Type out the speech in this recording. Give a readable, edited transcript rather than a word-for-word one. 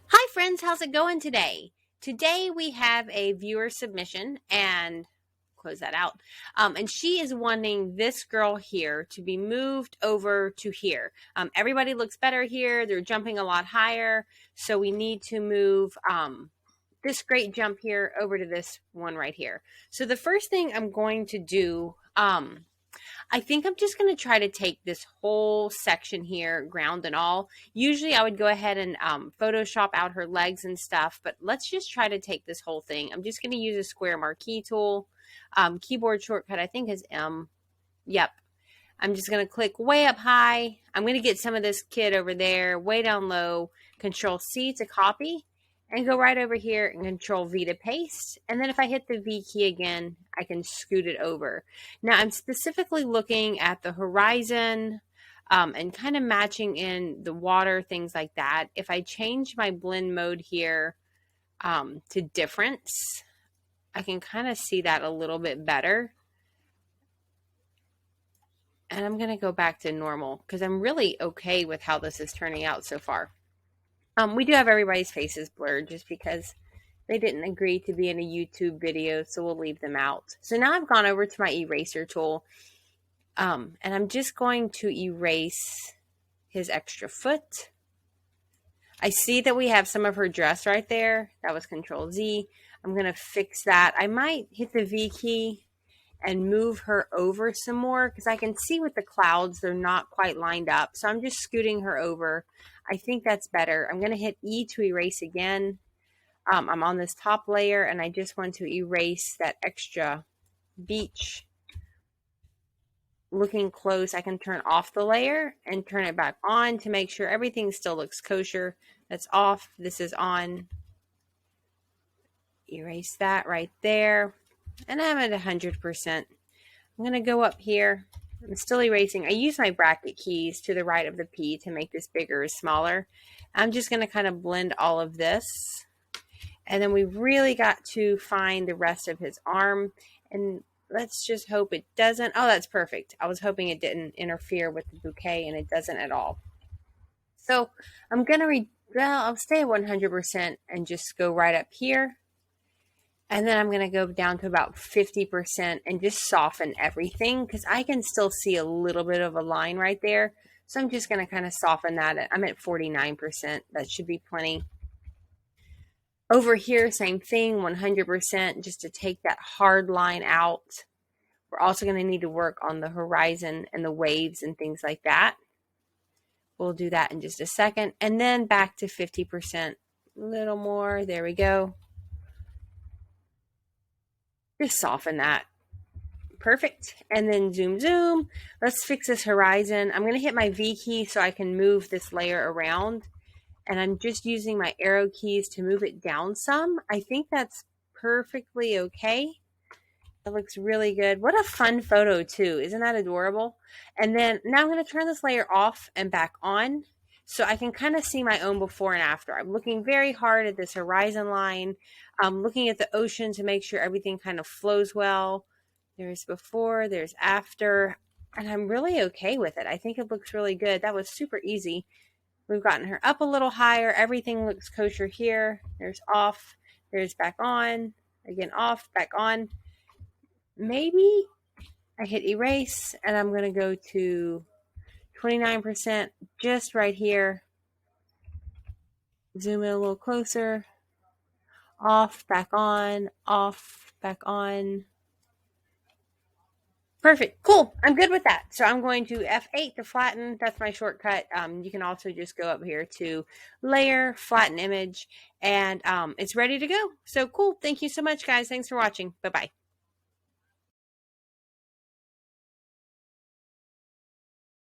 Hi friends, how's it going today? Today we have a viewer submission and close that out. And she is wanting this girl here to be moved over to here. Everybody looks better here. They're jumping a lot higher. So we need to move this great jump here over to this one right here. So the first thing I'm going to do, I think I'm just going to try to take this whole section here, ground and all. Usually I would go ahead and Photoshop out her legs and stuff, but let's just try to take this whole thing. I'm just going to use a square marquee tool. Keyboard shortcut, I think is M. Yep. I'm just going to click way up high. I'm going to get some of this kid over there, way down low. Control C to copy and go right over here and Control V to paste. And then if I hit the V key again, I can scoot it over. Now I'm specifically looking at the horizon and kind of matching in the water, things like that. If I change my blend mode here to difference, I can kind of see that a little bit better. And I'm going to go back to normal because I'm really okay with how this is turning out so far. We do have everybody's faces blurred just because they didn't agree to be in a YouTube video, so we'll leave them out. So now I've gone over to my eraser tool, and I'm just going to erase his extra foot. I see that we have some of her dress right there. That was Control Z. I'm going to fix that. I might hit the V key and move her over some more because I can see with the clouds, they're not quite lined up. So I'm just scooting her over. I think that's better. I'm going to hit E to erase again. I'm on this top layer and I just want to erase that extra beach. Looking close, I can turn off the layer and turn it back on to make sure everything still looks kosher. That's off. This is on. Erase that right there. And I'm at 100%. I'm going to go up here. I'm still erasing. I use my bracket keys to the right of the P to make this bigger or smaller. I'm just going to kind of blend all of this. And then we've really got to find the rest of his arm. And let's just hope it doesn't. Oh, that's perfect. I was hoping it didn't interfere with the bouquet, and it doesn't at all. So I'm going to, I'll stay at 100% and just go right up here. And then I'm going to go down to about 50% and just soften everything because I can still see a little bit of a line right there. So I'm just going to kind of soften that. I'm at 49%. That should be plenty. Over here, same thing, 100% just to take that hard line out. We're also going to need to work on the horizon and the waves and things like that. We'll do that in just a second. And then back to 50%. A little more. There we go. Just soften that. Perfect. And then zoom, zoom. Let's fix this horizon. I'm going to hit my V key so I can move this layer around. And I'm just using my arrow keys to move it down some. I think that's perfectly okay. It looks really good. What a fun photo too. Isn't that adorable? And then now I'm going to turn this layer off and back on so I can kind of see my own before and after. I'm looking very hard at this horizon line. I'm looking at the ocean to make sure everything kind of flows well. There's before, there's after, and I'm really okay with it. I think it looks really good. That was super easy. We've gotten her up a little higher. Everything looks kosher here. There's off, there's back on, again off, back on. Maybe I hit erase and I'm going to go to 29% just right here. Zoom in a little closer. Off, back on, off, back on. Perfect. Cool. I'm good with that. So I'm going to F8 to flatten. That's my shortcut. You can also just go up here to layer, flatten image, and it's ready to go. So cool. Thank you so much, guys. Thanks for watching. Bye-bye.